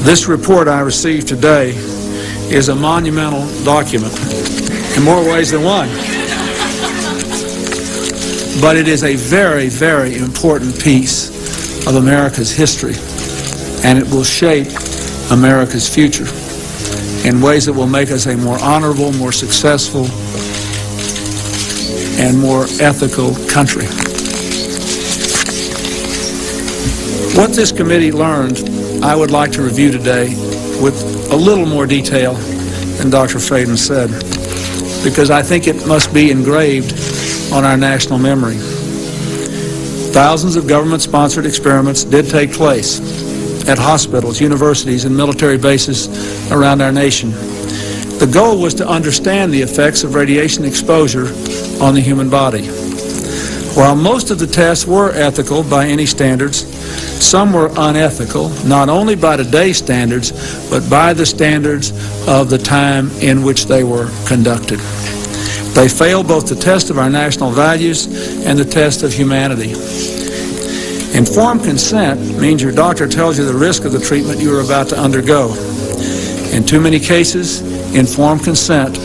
This report I received today is a monumental document in more ways than one. But it is a very, very important piece of America's history, and it will shape America's future in ways that will make us a more honorable, more successful, and more ethical country. What this committee learned, I would like to review today with a little more detail than Dr. Freyden said, because I think it must be engraved on our national memory. Thousands of government-sponsored experiments did take place at hospitals, universities, and military bases around our nation. The goal was to understand the effects of radiation exposure on the human body. While most of the tests were ethical by any standards, some were unethical, not only by today's standards, but by the standards of the time in which they were conducted. They fail both the test of our national values and the test of humanity. Informed consent means your doctor tells you the risk of the treatment you are about to undergo. In too many cases, informed consent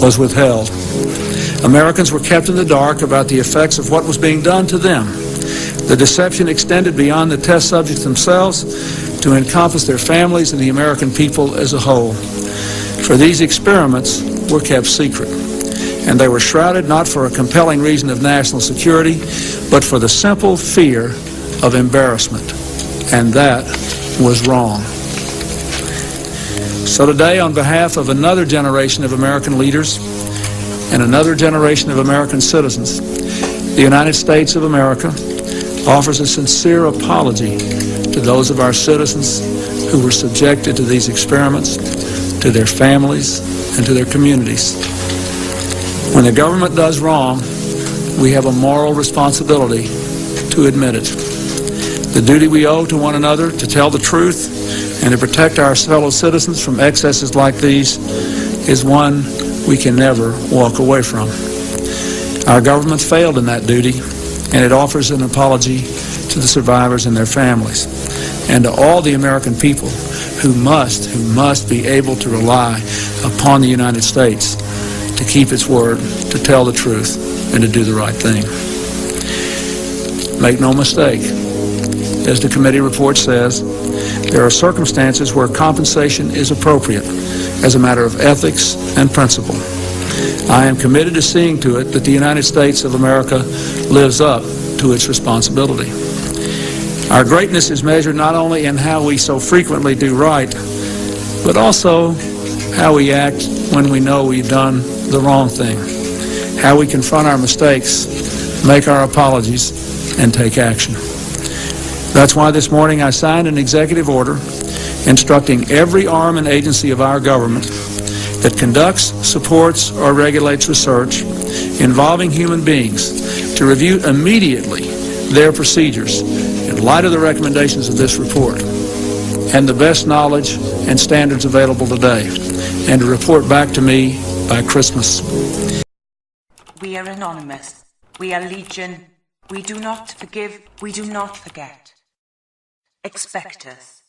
was withheld. Americans were kept in the dark about the effects of what was being done to them. The deception extended beyond the test subjects themselves to encompass their families and the American people as a whole. For these experiments were kept secret, and they were shrouded not for a compelling reason of national security, but for the simple fear of embarrassment, and that was wrong. So today, on behalf of another generation of American leaders and another generation of American citizens, the United States of America offers a sincere apology to those of our citizens who were subjected to these experiments, to their families, and to their communities. When the government does wrong, we have a moral responsibility to admit it. The duty we owe to one another to tell the truth and to protect our fellow citizens from excesses like these is one we can never walk away from. Our government failed in that duty, and it offers an apology to the survivors and their families, and to all the American people who must be able to rely upon the United States to keep its word, to tell the truth, and to do the right thing. Make no mistake, as the committee report says, there are circumstances where compensation is appropriate as a matter of ethics and principle. I am committed to seeing to it that the United States of America lives up to its responsibility. Our greatness is measured not only in how we so frequently do right, but also how we act when we know we've done the wrong thing, how we confront our mistakes, make our apologies, and take action. That's why this morning I signed an executive order instructing every arm and agency of our government that conducts, supports, or regulates research involving human beings to review immediately their procedures in light of the recommendations of this report and the best knowledge and standards available today, and to report back to me by Christmas. We are anonymous. We are legion. We do not forgive. We do not forget. Expect us.